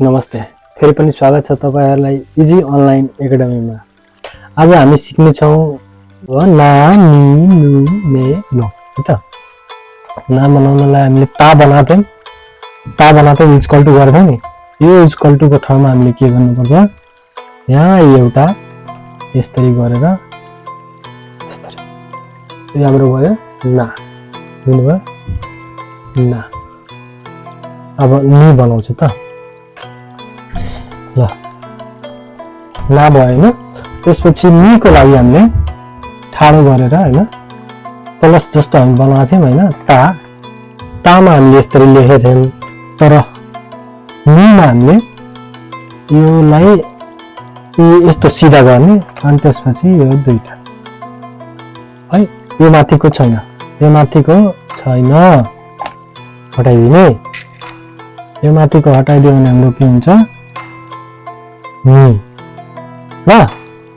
नमस्ते। फेरि पनि स्वागत छ तपाईहरुलाई इजी अनलाइन एकाडेमीमा। आज हामी सिक्ने छौं ना नि नु ने नो। है त ना बनाउनलाई हामीले ता बनाउँथ्यौं इक्वल टु गर्थ्यौं नि। यो इक्वल टु को ठाउँमा हामीले के गर्नुपर्छ, यहाँ एउटा यसरी गरेर यसरी यो हाम्रो भयो ना, बुझ्नुभयो ना। अब नि बनाउँछु त ल, ना भयो हैन। त्यसपछि नि को लागि हामीले ठाडो गरेर हैन प्लस जस्तो हामी बनाएको थियौं हैन, तामा हामीले यसरी लेखेका थियौं। तर निमा हामीले योलाई यस्तो सिधा गर्ने अनि त्यसपछि यो दुईटा है, यो माथिको छैन, यो माथिको छैन, हटाइदिने। यो माथिको हटाइदियो भने हाम्रो के हुन्छ नि ल।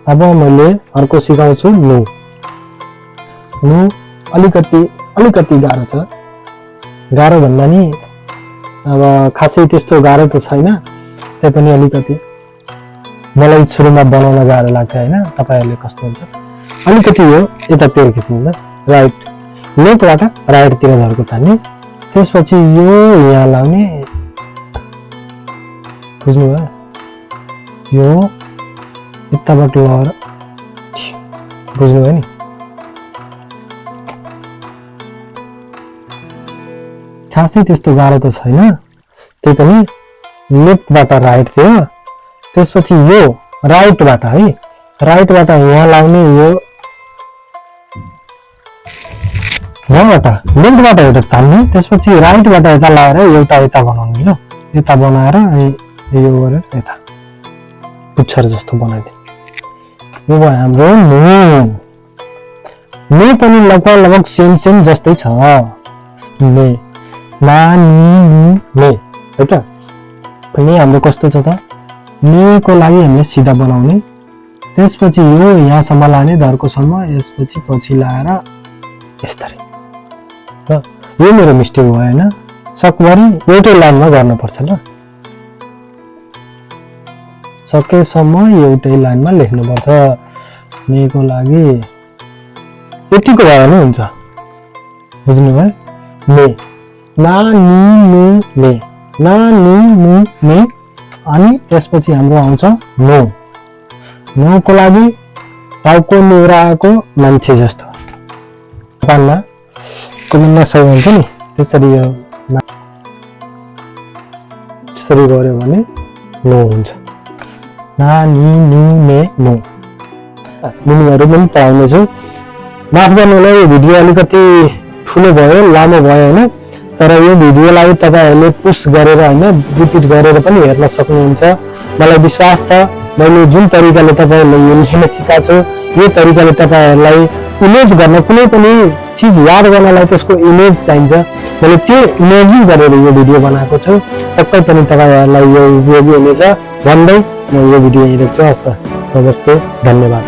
अब मैले अर्को सिकाउँछु नु। नु अलिकति गाह्रो छ, गाह्रो भन्दा नि अब खासै त्यस्तो गाह्रो त छैन, त्यही पनि अलिकति मलाई सुरुमा बनाउन गाह्रो लाग्थ्यो हैन। तपाईहरुले कस्तो हुन्छ अलिकति यो यतातिर खिच्नु ल, राइट लेफ्टबाट राइटतिर धर्को तान्ने, त्यसपछि यो यहाँ लाउने, बुझ्नुभयो। यो यताबाट लगेर बुझ्नुभयो नि। खासै त्यस्तो गाह्रो त छैन, त्यही पनि लेफ्टबाट राइट थियो। त्यसपछि यो राइटबाट है, राइटबाट यहाँ लाउने, यो यहाँबाट लेफ्टबाट एउटा तान्ने, त्यसपछि राइटबाट यता लगाएर एउटा यता बनाउने ल, यता बनाएर अनि यो गरेर यता पुच्छर जस्तो बनाइदिए। यो भयो हाम्रो नु। नु पनि लगभग सेम जस्तै छ, ने ना नि नु ने है त। अनि हाम्रो कस्तो छ त, ने को लागि हामीले सिधा बनाउने, त्यसपछि यो यहाँसम्म लाने धर्कोसम्म, यसपछि पछि लाएर यसरी ल। यो मेरो मिस्टेक भयो हैन, सकभरि एउटै लाइनमा गर्नुपर्छ ल, सकेसम्म एउटै लाइनमा लेख्नुपर्छ। ने को लागि यतिको भयो भने हुन्छ, बुझ्नुभयो। ने ना नि नु ने, ना नि नु ने। अनि त्यसपछि हाम्रो आउँछ नो। नो को लागि टाउको निहुराएको मान्छे जस्तो, जापानमा कुनै सही हुन्छ नि, त्यसरी यो त्यसरी गर्यो भने नो हुन्छ। ना नि नु ने नो। मिनिङहरु पनि पढाउने छु, माफ गर्नुहोला यो भिडियो अलिकति ठुलो भयो, लामो भयो हैन। तर यो भिडियोलाई तपाईहरुले पुश गरेर हैन रिपिट गरेर पनि हेर्न सक्नुहुन्छ। मलाई विश्वास छ मैले जुन तरिकाले तपाईहरुलाई यो लेख्न सिकाएको छु, यो तरिकाले तपाईहरुलाई इमेज गर्न, कुनै पनि चीज याद गर्नलाई त्यसको इमेज चाहिन्छ, मैले त्यो इमेजिङ गरेर यो भिडियो बनाएको छु। पक्कै पनि तपाईहरुलाई यो उपयोगी हुनेछ भन्दै म यो भिडियो यही राख्छु। हस्त नमस्ते, धन्यवाद।